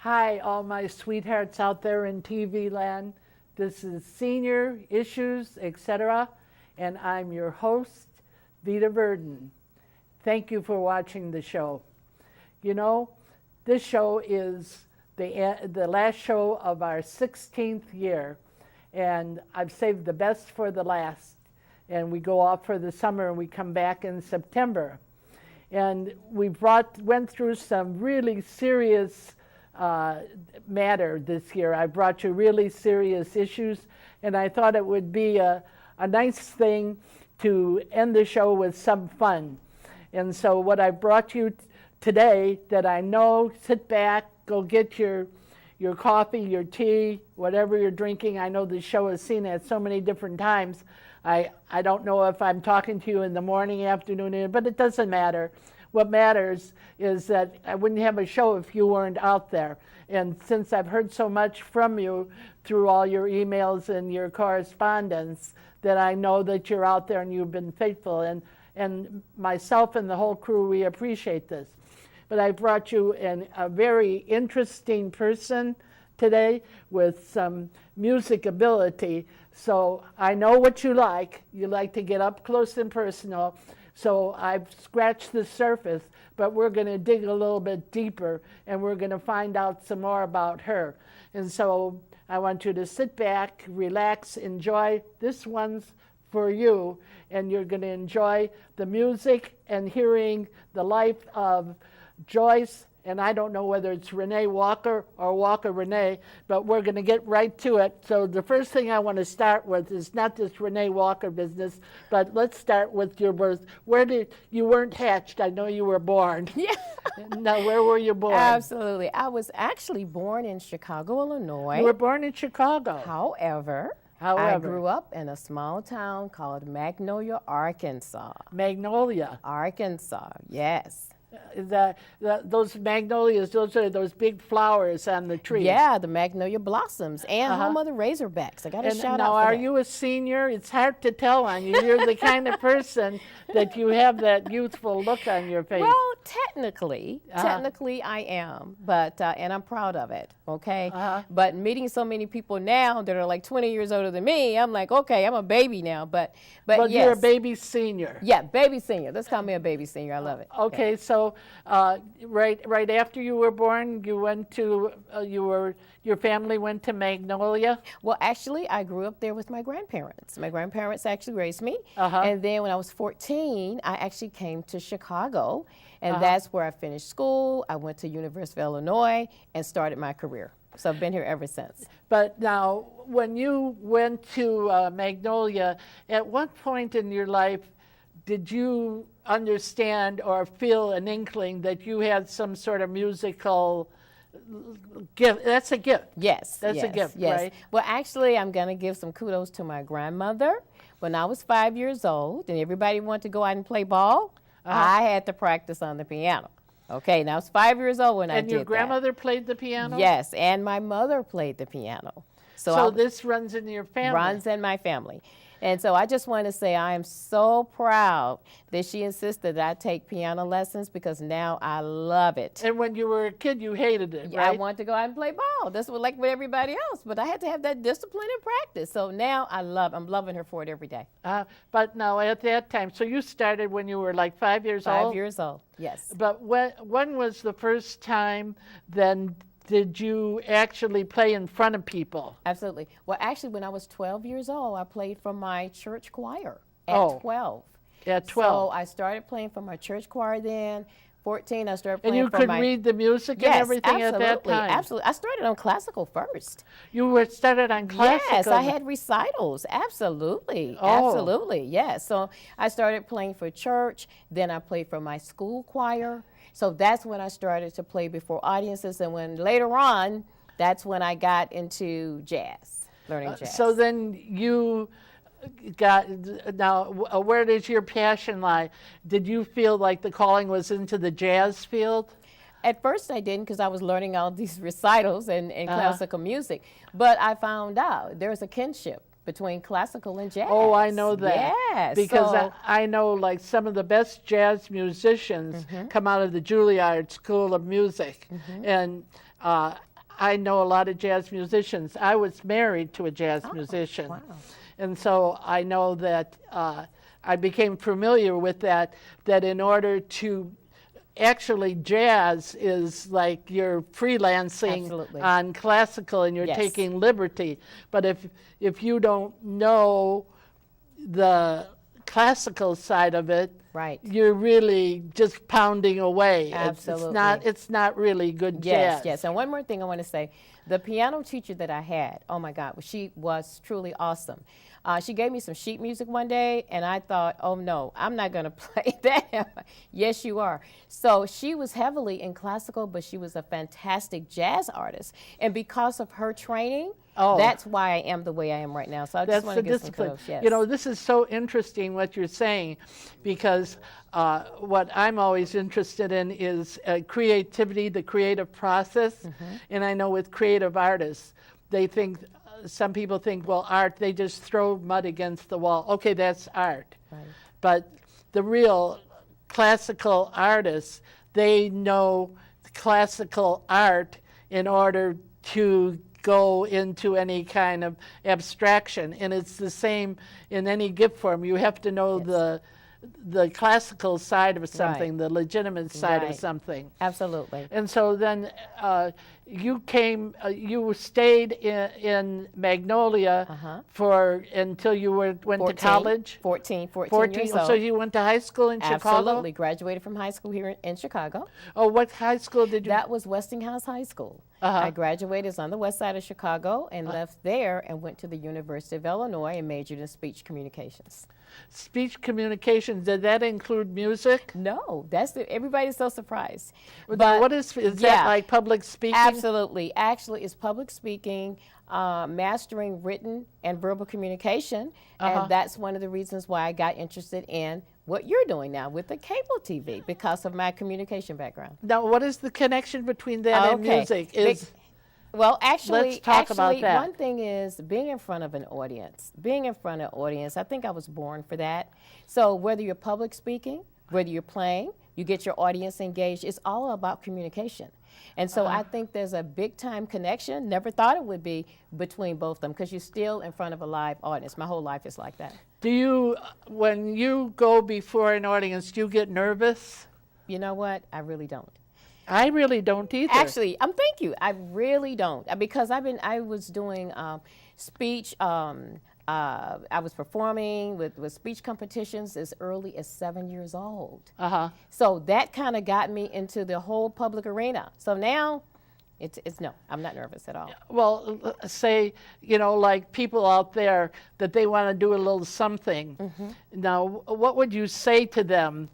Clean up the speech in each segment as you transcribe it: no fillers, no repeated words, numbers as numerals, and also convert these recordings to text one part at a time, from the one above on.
Hi, all my sweethearts out there in TV land. This is Senior Issues, etc., and I'm your host, Vita Verdon. Thank you for watching the show. You know, this show is the last show of our 16th year, and I've saved the best for the last. And we go off for the summer, and we come back in September. And we went through some really serious matter this year. I brought you really serious issues, and I thought it would be a nice thing to end the show with some fun. And so what I brought you today that I know, sit back, go get your coffee, your tea, whatever you're drinking. I know the show is seen at so many different times. I don't know if I'm talking to you in the morning, afternoon, but it doesn't matter. What matters is that I wouldn't have a show if you weren't out there. And since I've heard so much from you through all your emails and your correspondence, that I know that you're out there and you've been faithful. And myself and the whole crew, we appreciate this. But I brought you a very interesting person today with some music ability. So I know what you like. You like to get up close and personal. So I've scratched the surface, but we're going to dig a little bit deeper, and we're going to find out some more about her. And so I want you to sit back, relax, enjoy. This one's for you, and you're going to enjoy the music and hearing the life of Joyce, and I don't know whether it's Renee Walker or Walker Renee, but we're going to get right to it. So the first thing I want to start with is not this Renee Walker business, but let's start with your birth. You weren't hatched, I know you were born. Yeah. Now, where were you born? Absolutely. I was actually born in Chicago, Illinois. You were born in Chicago. However, I grew up in a small town called Magnolia, Arkansas. Magnolia. Arkansas, yes. Those magnolias, those are those big flowers on the tree. Yeah, the magnolia blossoms and home of the Razorbacks. I got to shout out now, for are that. you a senior? It's hard to tell on you. You're the kind of person that you have that youthful look on your face. Well, technically I am, but and I'm proud of it. Okay, but meeting so many people now that are like 20 years older than me, I'm like, okay, I'm a baby now. But yes. You're a baby senior. Yeah, baby senior. Let's call me a baby senior. I love it. Okay, yeah. So right after you were born, you went to your family went to Magnolia. Well, actually, I grew up there with my grandparents. My grandparents actually raised me, and then when I was 14, I actually came to Chicago, and that's where I finished school. I went to University of Illinois and started my career. So I've been here ever since. But now, when you went to Magnolia, at what point in your life did you understand or feel an inkling that you had some sort of musical gift? That's a gift. Yes. That's a gift, yes. right? Well, actually, I'm going to give some kudos to my grandmother. When I was 5 years old and everybody wanted to go out and play ball, I had to practice on the piano. Okay, now I was 5 years old when I did that. And your grandmother played the piano? Yes, and my mother played the piano. So this runs in your family? Runs in my family. And so I just want to say I am so proud that she insisted that I take piano lessons because now I love it. And when you were a kid, you hated it, right? I wanted to go out and play ball. This was like with everybody else, but I had to have that discipline and practice. So now I'm loving her for it every day. But now at that time, so you started when you were like 5 years old? 5 years old, yes. But when was the first time then did you actually play in front of people? Absolutely. Well, actually, when I was 12 years old, I played for my church choir at 12. At 12. So I started playing for my church choir then. 14, I started playing for my... And you could read the music and everything at that time? Absolutely. I started on classical first. You were started on classical? Yes, I had recitals. Absolutely. Oh. Absolutely, yes. So I started playing for church. Then I played for my school choir. So that's when I started to play before audiences, and when later on, that's when I got into jazz, learning jazz. So then you got, now where does your passion lie? Did you feel like the calling was into the jazz field? At first I didn't because I was learning all these recitals and classical music, but I found out there's a kinship between classical and jazz. Oh, I know that. Yes. Because I know like some of the best jazz musicians come out of the Juilliard School of Music. And I know a lot of jazz musicians. I was married to a jazz musician. Wow. And so I know that I became familiar with that in order to actually jazz is like you're freelancing Absolutely. on classical and you're Yes. taking liberty. But if you don't know the classical side of it, Right. you're really just pounding away. Absolutely. It's not really good Yes, jazz. yes. And one more thing I want to say. The piano teacher that I had, oh my God, she was truly awesome. She gave me some sheet music one day, and I thought, oh no, I'm not going to play that. Yes, you are. So she was heavily in classical, but she was a fantastic jazz artist. And because of her training, that's why I am the way I am right now. So I just want to give some kudos. Yes. You know, this is so interesting what you're saying, because what I'm always interested in is creativity, the creative process. And I know with creative artists, they think, some people think, well, art, they just throw mud against the wall. Okay, that's art. Right. But the real classical artists, they know classical art in order to go into any kind of abstraction. And it's the same in any gift form. You have to know the classical side of something, the legitimate side of something. Absolutely. And so then you came, you stayed in Magnolia until you went 14, to college? 14 years old. So you went to high school in Chicago? Absolutely. Graduated from high school here in Chicago. Oh, what high school did you? That was Westinghouse High School. I graduated on the west side of Chicago and left there and went to the University of Illinois and majored in speech communications. Speech communications, did that include music? No, everybody's so surprised. But what is that like public speaking? Absolutely. Actually, it's public speaking, mastering written and verbal communication, and that's one of the reasons why I got interested in what you're doing now with the cable TV, because of my communication background. Now, what is the connection between that and music? Well, actually, let's talk about that. One thing is being in front of an audience. Being in front of an audience, I think I was born for that. So whether you're public speaking, whether you're playing, you get your audience engaged, it's all about communication. And so I think there's a big time connection, never thought it would be, between both of them, because you're still in front of a live audience. My whole life is like that. Do you, when you go before an audience, do you get nervous? You know what? I really don't. I really don't either. Actually, thank you. I really don't, because I was doing speech. I was performing with speech competitions as early as 7 years old. So that kind of got me into the whole public arena. So now, it's no, I'm not nervous at all. Well, say, like people out there that they want to do a little something. Now, what would you say to them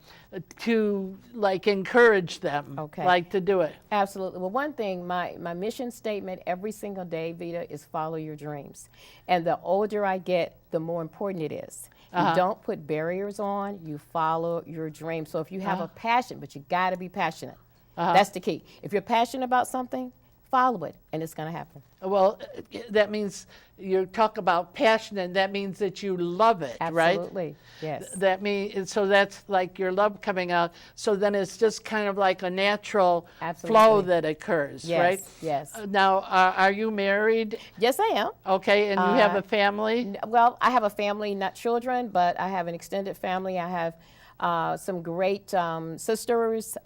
to like encourage them like to do it? Absolutely. Well, one thing, my mission statement every single day, Vita, is follow your dreams. And the older I get, the more important it is. You don't put barriers on, you follow your dreams. So if you have a passion, but you got to be passionate. That's the key. If you're passionate about something, follow it, and it's going to happen. Well, that means you talk about passion, and that means that you love it, right? Absolutely, yes. That means, so that's like your love coming out. So then it's just kind of like a natural flow that occurs, right? Yes. Now, are you married? Yes, I am. Okay, and you have a family? Well, I have a family, not children, but I have an extended family. I have some great sisters.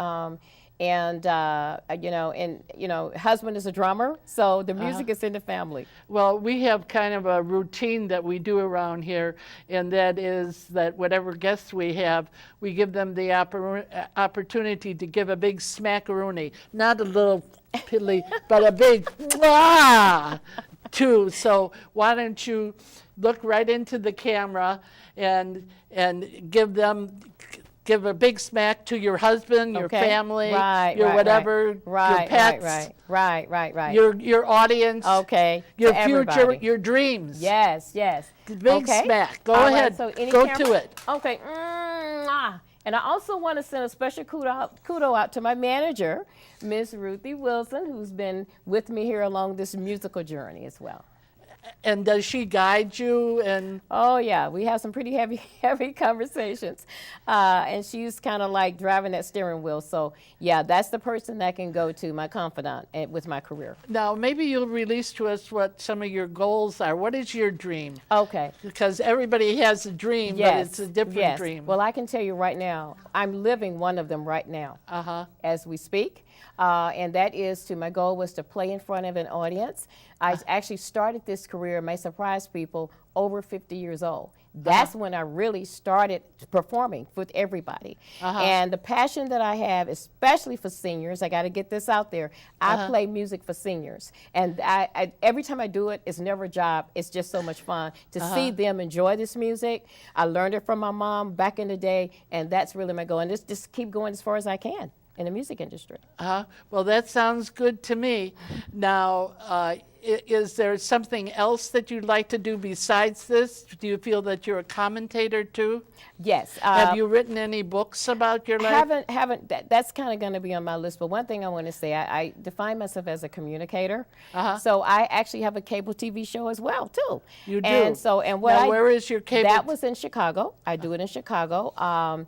And husband is a drummer, so the music is in the family. Well, we have kind of a routine that we do around here, and that is that whatever guests we have, we give them the opportunity to give a big smackaroonie, not a little piddly, but a big mwah, too. So why don't you look right into the camera and give a big smack to your husband, your family, your whatever, your pets, your audience, your future, your dreams. Yes. Big smack. Go ahead. So go to it. Okay. And I also want to send a special kudo out to my manager, Miss Ruthie Wilson, who's been with me here along this musical journey as well. And does she guide you? And oh yeah, we have some pretty heavy, heavy conversations, and she's kind of like driving that steering wheel. So yeah, that's the person that I can go to, my confidant, with my career. now maybe you'll release to us what some of your goals are. What is your dream? Okay. Because everybody has a dream, but it's a different dream. Well, I can tell you right now, I'm living one of them right now as we speak. And that is my goal was to play in front of an audience. I actually started this career, may surprise people, over 50 years old. That's when I really started performing with everybody. And the passion that I have, especially for seniors, I got to get this out there. I play music for seniors. And I every time I do it, it's never a job. It's just so much fun to see them enjoy this music. I learned it from my mom back in the day, and that's really my goal. And just keep going as far as I can in the music industry. Well, that sounds good to me. Now, is there something else that you'd like to do besides this? Do you feel that you're a commentator too? Yes. Have you written any books about your life? Haven't. That's kind of going to be on my list. But one thing I want to say, I define myself as a communicator. So I actually have a cable TV show as well too. You do. And where is your cable? That was in Chicago. I do it in Chicago. What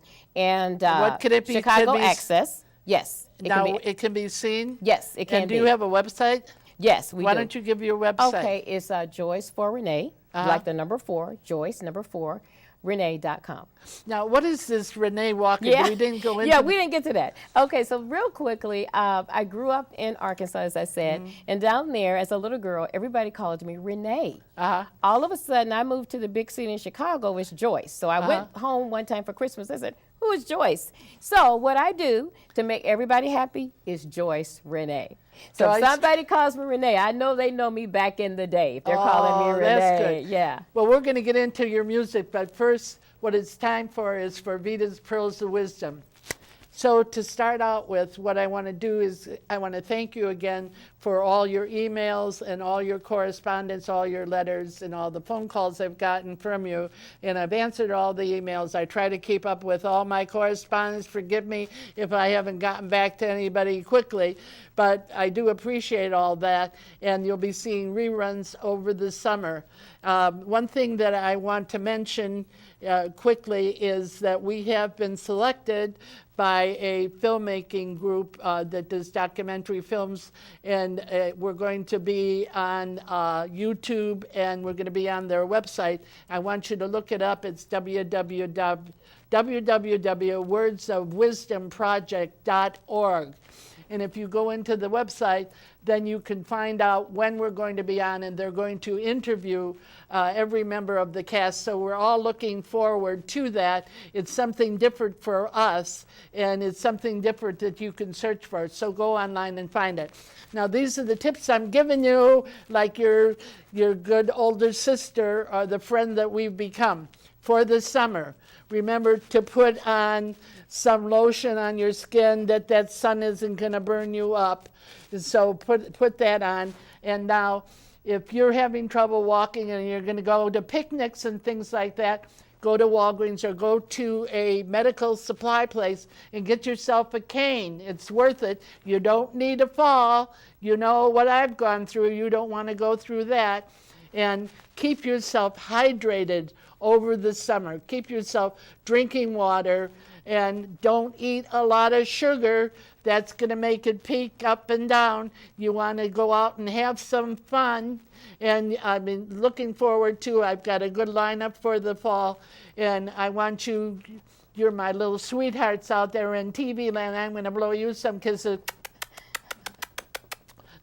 could it be? Chicago Access. Yes. It can be seen? Yes, it can And be. do you have a website? Yes, we do. Why don't you give your website? Okay, it's Joyce for Renee, like the number 4, Joyce, number 4, Renee.com. Now, what is this Renee Walker? Yeah. We didn't go into Yeah, we didn't get to that. Okay, so real quickly, I grew up in Arkansas, as I said, and down there, as a little girl, everybody called me Renee. All of a sudden, I moved to the big city in Chicago, it's Joyce. So I went home one time for Christmas. I said, who is Joyce? So what I do to make everybody happy is Joyce Renee. So if somebody calls me Renee, I know they know me back in the day. If they're calling me Renee, that's good. Yeah. Well, we're going to get into your music, but first, what it's time for is for Vita's Pearls of Wisdom. So to start out with, what I want to do is I want to thank you again for all your emails and all your correspondence, all your letters and all the phone calls I've gotten from you. And I've answered all the emails. I try to keep up with all my correspondence. Forgive me if I haven't gotten back to anybody quickly, but I do appreciate all that. And you'll be seeing reruns over the summer. One thing that I want to mention quickly is that we have been selected by a filmmaking group that does documentary films, and we're going to be on YouTube, and we're going to be on their website. I want you to look it up. It's www.wordsofwisdomproject.org. And if you go into the website, then you can find out when we're going to be on, and they're going to interview every member of the cast. So we're all looking forward to that. It's something different for us, and it's something different that you can search for. So go online and find it. Now, these are the tips I'm giving you, like your good older sister or the friend that we've become. For the summer, remember to put on some lotion on your skin that sun isn't going to burn you up. So put that on. And now, if you're having trouble walking and you're going to go to picnics and things like that, go to Walgreens or go to a medical supply place and get yourself a cane. It's worth it. You don't need to fall. You know what I've gone through. You don't want to go through that. And keep yourself hydrated over the summer. Keep yourself drinking water, and don't eat a lot of sugar. That's going to make it peak up and down. You want to go out and have some fun. And I've been looking forward to, I've got a good lineup for the fall. And I want you, you're my little sweethearts out there in TV land. I'm going to blow you some kisses.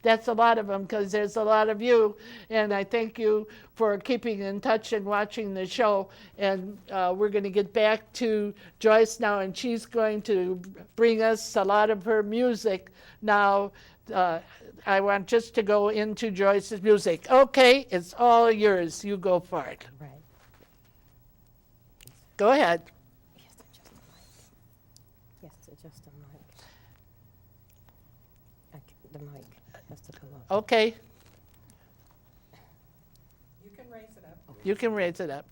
That's a lot of them, because there's a lot of you. And I thank you for keeping in touch and watching the show. And we're going to get back to Joyce now, and she's going to bring us a lot of her music. Now, I want just to go into Joyce's music. Okay, it's all yours. You go for it. Right. Go ahead. Yes, adjust the mic. Yes, adjust the mic. The mic has to come up. Okay. You can raise it up. You can raise it up.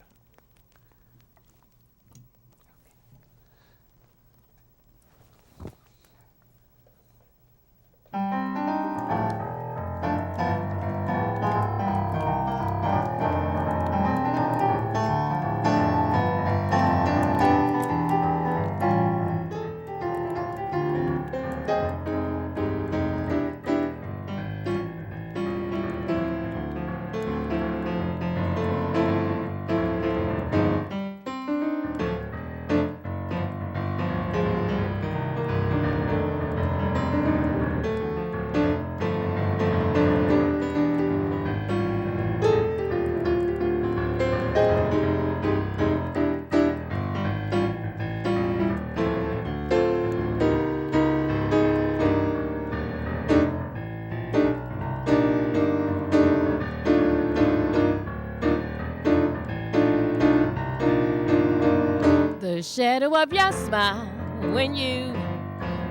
The shadow of your smile when you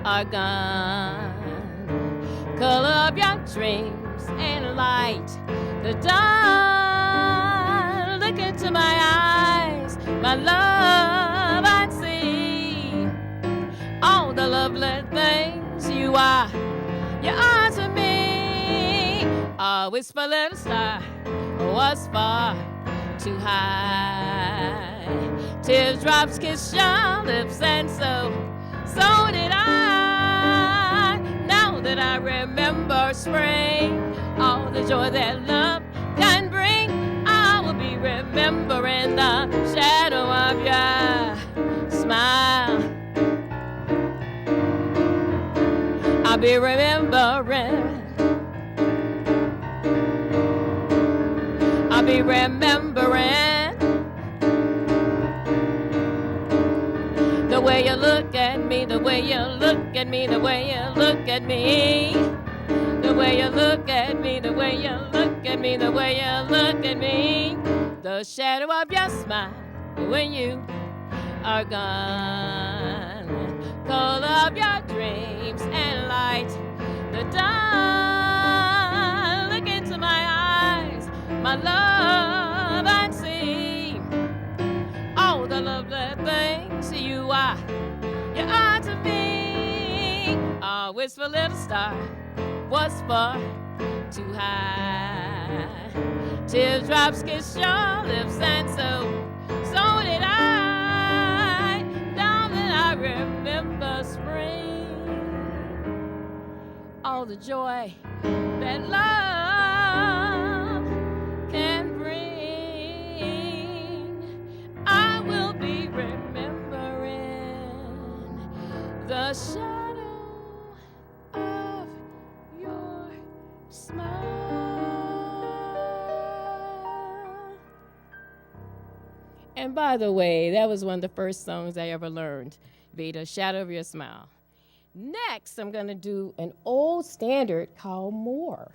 are gone, color of your dreams and light the dawn. Look into my eyes, my love, I see all the lovely things you are to me. A wistful little star was far too high. Teardrops kissed your lips, and so did I. Now that I remember spring, all the joy that love can bring, I will be remembering the shadow of your smile. I'll be remembering. I'll be remembering the way you look at me, the way you look at me, the way you look at me, the way you look at me, the way you look at me, the way you look at me. The shadow of your smile when you are gone, color of your dreams and light the dawn. Look into my eyes, my love, and see all the lovely things you are to me. A wistful little star was far too high. Teardrops kissed your lips, and so did I. Now that I remember spring, all the joy that love can bring, I will be remembering the shadow of your smile. And by the way, that was one of the first songs I ever learned, be the shadow of your smile. Next, I'm going to do an old standard called More.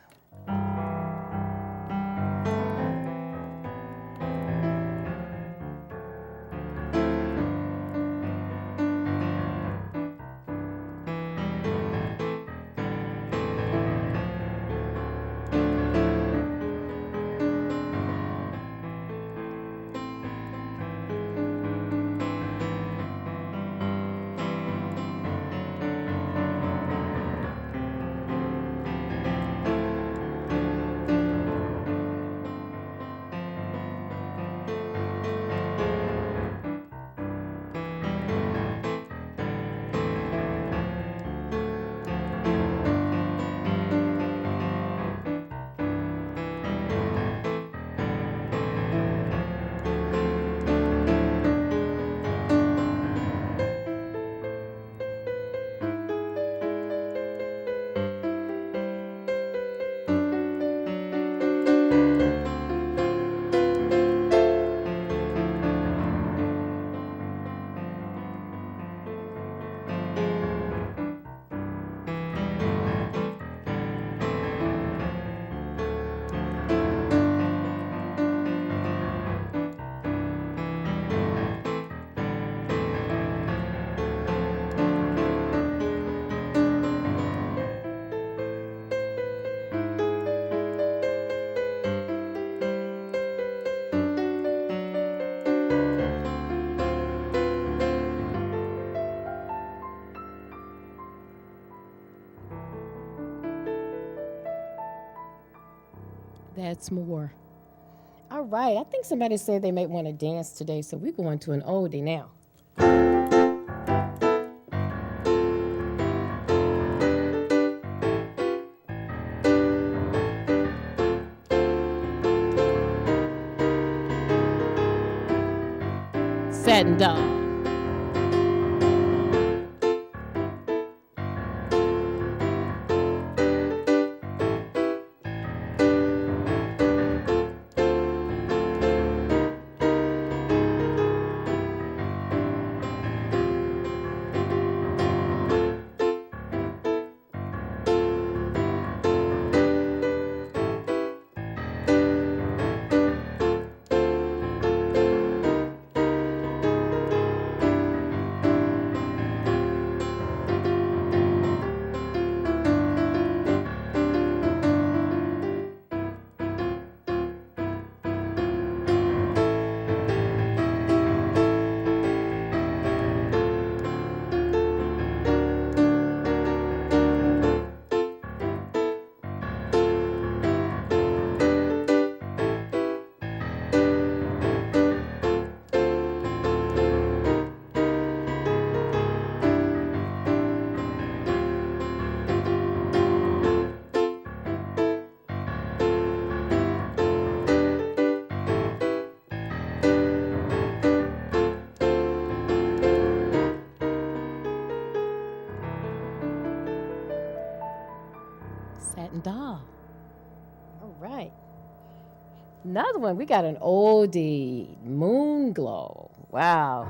That's More. All right, I think somebody said they might want to dance today, so we're going to an oldie now. Satin Doll. Satin Doll. All right. Another one, we got an oldie, Moon Glow. Wow.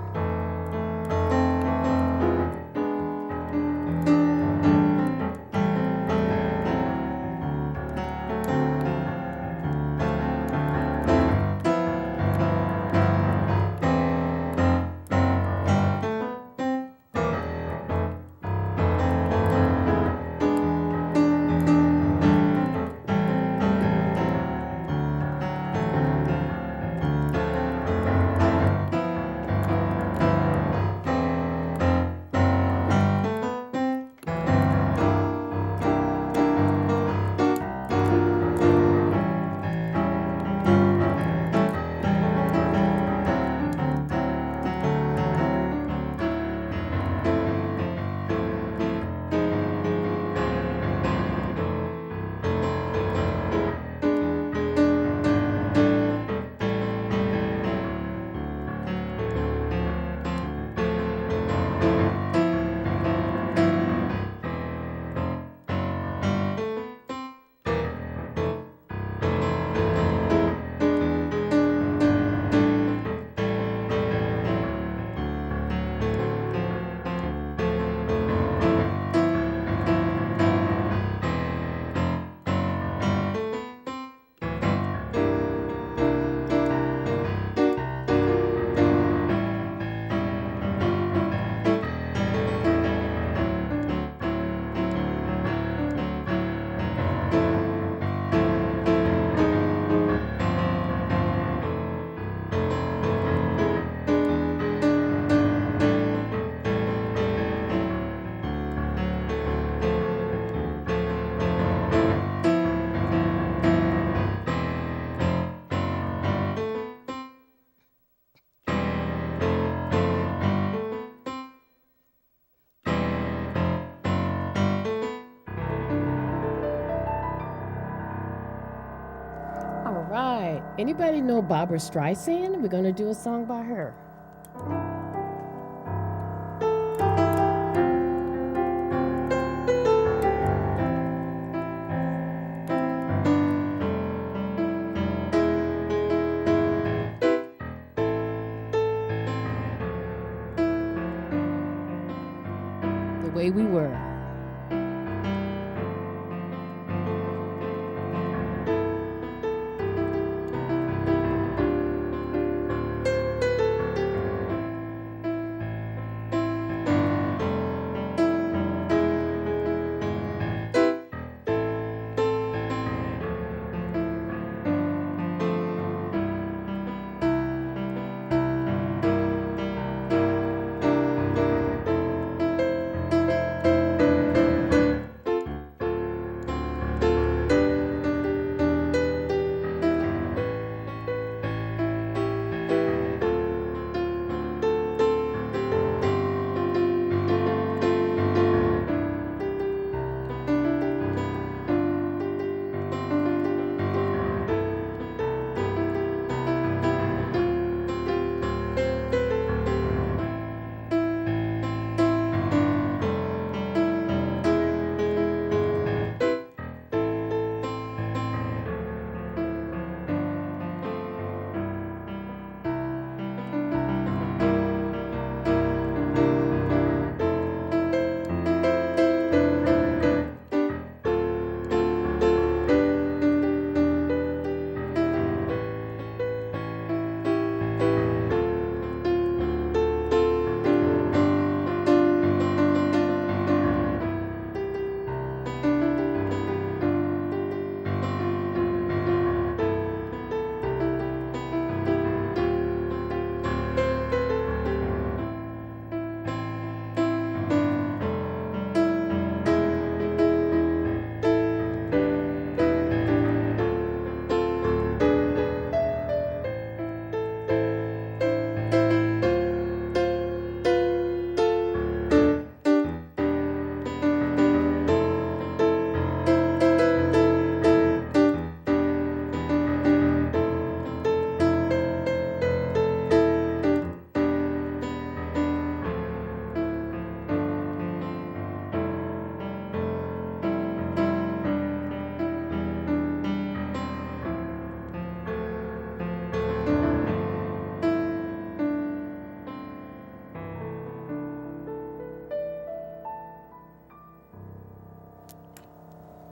All right. Anybody know Barbara Streisand? We're going to do a song by her. The Way We Were.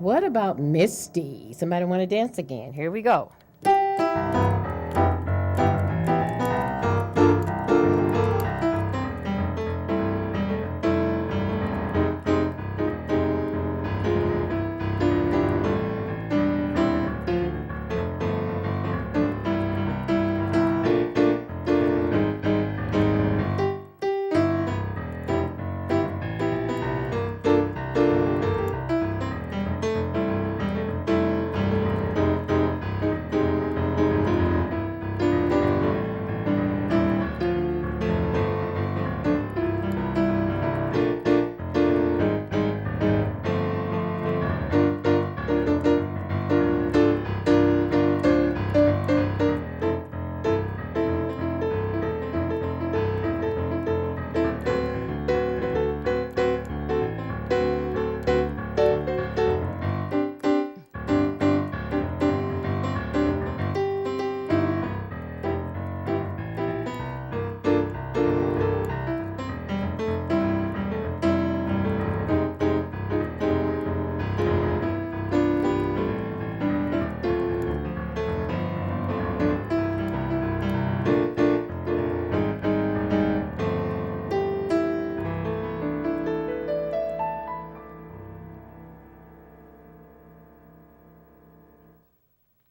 What about Misty? Somebody want to dance again? Here we go.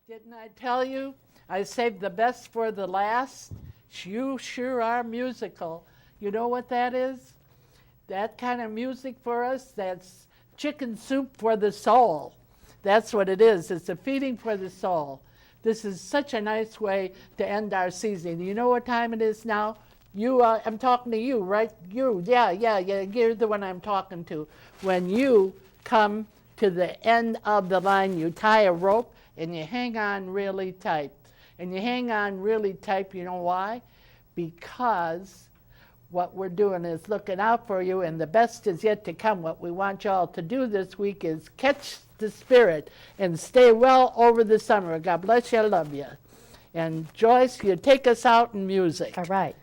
Didn't I tell you? I saved the best for the last. You sure are musical. You know what that is? That kind of music for us, that's chicken soup for the soul. That's what it is. It's a feeding for the soul. This is such a nice way to end our season. You know what time it is now? I'm talking to you, right? Yeah, you're the one I'm talking to. When you come to the end of the line, you tie a rope and you hang on really tight. And you hang on really tight, you know why? Because what we're doing is looking out for you, and the best is yet to come. What we want y'all to do this week is catch the spirit and stay well over the summer. God bless you, I love you. And Joyce, you take us out in music. All right.